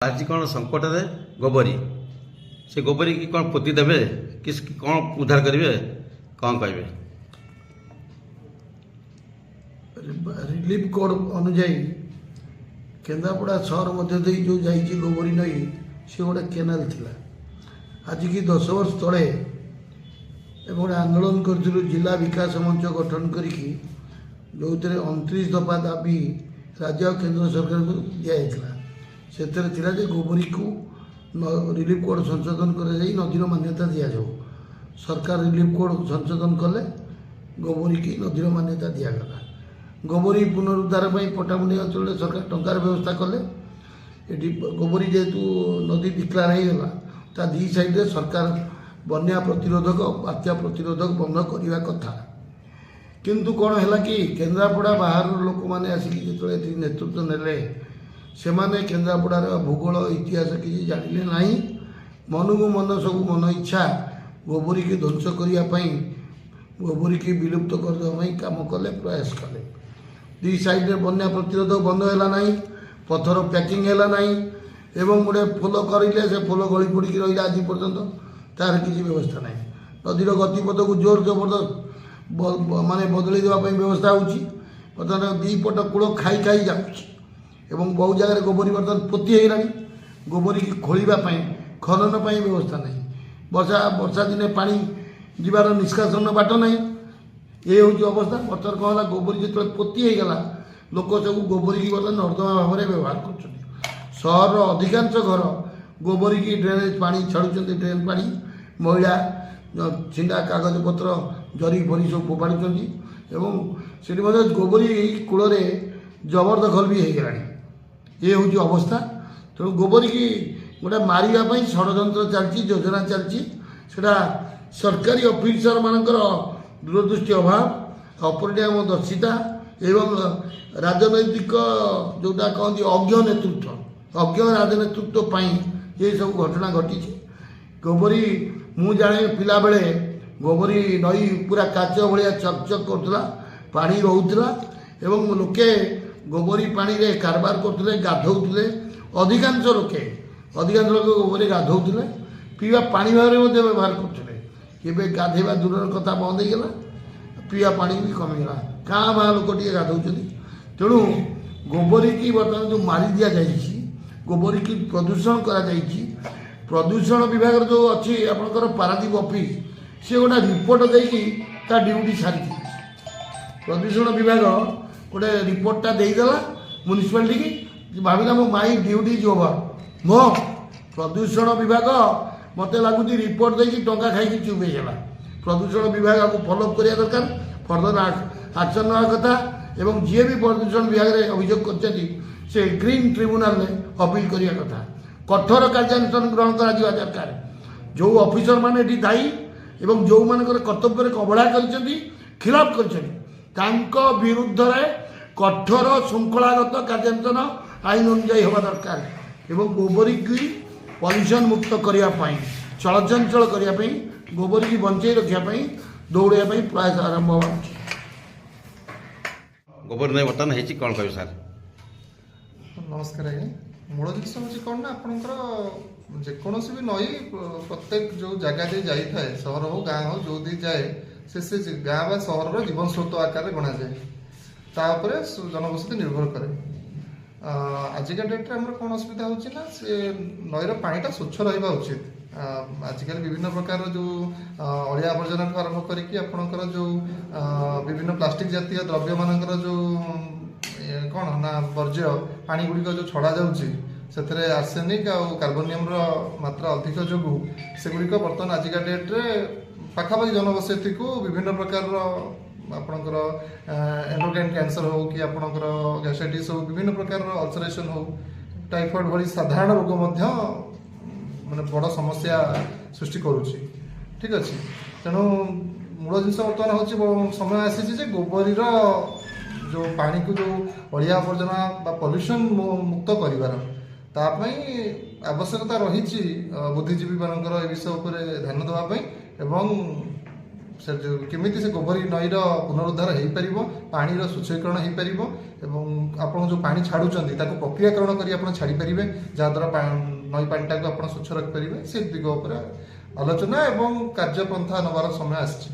आज कौन संकट रे गोबरी से गोबरी की कौन पोती देवे किस कौन उद्धार करेंगे कौन कहे रिलीफ कोड अनुजाई केन्द्रापड़ा सहर मध्य दे जो जाइए गोबरी नई से गोटे केनाल थिला आज की 10 वर्ष तले गोटे आंदोलन करूँ जिला विकास मंच गठन करी जो 29 दफा दाबी राज्य और केंद्र सरकार को दिया से गोबरी को रिलीफ कोड संशोधन कर नदीर मान्यता दि जाऊ सरकार रिलीफ कोड संशोधन कले गोबरी की नदीर मान्यता दिगला गोबरी पुनरुद्धार पटामुंडी अंचल सरकार टंकार व्यवस्था कले ये गोबरी जेहेतु नदी डिक्लार होगा दी साइड सरकार बन्या प्रतिरोधक बात्या प्रतिरोधक बंध करने कथा किंतु कौन है कि केन्द्रापड़ा बाहर लोक मैंने आसिक जो नेतृत्व नेले से माने केन्द्रापड़ार भूगोल इतिहास किसी जानिले ना मन को मन सब मन इच्छा गोबरी की ध्वंस करने गोबरी की विलुप्त करने काम कले प्रयास कले दी साइड बन्या प्रतिरोधक बंद है ना पथर पैकिंग है ना एवं गोटे फुल करें से फुल गली पड़ी रहा आज पर्यटन तार किसी व्यवस्था ना नदीर गतिपथ को जोर जबरदस्त माने बदल देवाई व्यवस्था होर्तमान दीपट कूल खाई खाई जाऊँगी एवं बहु जगह गोबरी बर्तमान पोती होगा गोबरी की खोलवाई खनन व्यवस्था ना वर्षा दिने पानी जीवार निष्कासन बाट ना ये हूँ अवस्था बर्तमान कौन है गोबरी जो पोती होगा लोक सब गोबरी की बर्तमान नर्दमा भाव में व्यवहार कर सहर अधिकांश घर गोबरी की ड्रेनेज पानी छाड़ुं ड्रेन पानी महिला छिंडा कागज पत्र जरी भरी सब फोपाड़ी से गोबरी कूल जबरदखल भी होगा ये हूँ अवस्था तेणु गोबरी की गोटे मारे षड्यंत्र चलती योजना चलती सरकारी ऑफिसर मानकर दूरदृष्टि अभाव अपरिणाम दर्शिता एवं राजनैतिक जोटा कहती अज्ञ राजनेतृत्व ये सब घटना घटी गोबरी मु जाने पिला बेले गोबरी नई पूरा काच भाया चकचक करूला पानी रोला एवं लोके गोबरी पानी रे कारबार करते गाधौले अधिकांश लोक गोबरी गाधौले पीवा पानी भाव में व्यवहार करते गाधेवा दूर कथा बंद होगा पीवा पानी भी कमीगला क्या माँ लोक टे गाधौ तेणु गोबरी की बर्तमान जो मारी दि जाए गोबरी की प्रदूषण प्रदूषण विभाग जो अच्छी आपंकर पारादीप ऑफिस सी गोटे रिपोर्ट देकी ड्यूटी सारी प्रदूषण विभाग गोटे रिपोर्टा देदेला म्यूनिसिपालिटी की भाविला मो माई ड्यूटी इज ओवर मो प्रदूषण विभाग मत लगुच रिपोर्ट देकी टंका खाई चुप होगा प्रदूषण विभाग आपको फॉलोअप करने दरकार फर्दर एक्शन ना कथा एवं जी भी प्रदूषण विभाग में अभियोग कर ग्रीन ट्रिब्यूनाल में अपील करने कथा कठोर कार्यानुष्ठान ग्रहण करा दरकार जो ऑफिसर माने दायी एवं जो मानकर कर्तव्य अवहेला कर खिलाफ कर विरुद्ध कठोर श्रृंखलागत कार्यानुष्ठान आईन अनुजाई होगा दरकार एवं गोबरी की पल्यूशन मुक्त करने चलचंचल करने गोबरी की बंचाई रखापी दौड़ापी प्रयास आरंभ हो गोबर नहीं बर्तमान है कौन कह सार नमस्कार आज्ञा मूल जिस हूँ कौन ना आपंकर जेकोसी भी नई प्रत्येक जो जगह दे जाए सहर हो गाँ हो जो दी जाए से गाँ बा सहर जीवन स्रोत आकार गणा जाए तापर जनबसती निर्भर करे आजिका डेट्रे आम कौन असुविधा होना से नईर पाटा स्वच्छ रहा उचित आजिकल विभिन्न प्रकार जो अलिया आवर्जना आरंभ करपर जो विभिन्न प्लास्टिक जातीय द्रव्य मानकर जो कौन ना वर्ज्य पानी गुड़िक जो छड़ा जाऊँगी आर्सेनिक आ कार्बोनियम मात्रा अधिक जो सेगुड़िक बर्तमान आजिका डेट्रे पाखापाखि जनबसती को विभिन्न प्रकार आपणकर एंडोक्राइन कैंसर हो कि आपणकर गैस्ट्राइटिस हो विभिन्न प्रकार अल्सरेशन हो टाइफॉइड भली साधारण रोग माने बड़ समस्या सृष्टि करुच्ची ठीक अच्छे तेणु मूल जिन बर्तमान हूँ समय आसी गोबरीर जो पानी को जो अलिया आवर्जना पॉल्यूशन मुक्त कर आवश्यकता रही बुद्धिजीवी मानकर ए विषय पर ध्यान देवाई एवं ସେ କେମିତି ସେ ଗୋବରୀ ନଈର ପୁନରୁଦ୍ଧାର ହେଇପାରିବ, ପାଣିର ସୂଚୀକରଣ ହେଇପାରିବ ଏବଂ ଆପଣ ଯେଉଁ ପାଣି ଛାଡ଼ୁଛନ୍ତି ତାକୁ ପ୍ରକ୍ରିୟାକରଣ କରି ଆପଣ ଛାଡ଼ିପାରିବେ, ଯାହାଦ୍ୱାରା ନଈ ପାଣିଟାକୁ ଆପଣ ସ୍ୱଚ୍ଛ ରଖିପାରିବେ। ସେ ଦିଗ ଉପରେ ଆଲୋଚନା ଏବଂ କାର୍ଯ୍ୟପନ୍ଥା ନେବାର ସମୟ ଆସିଛି।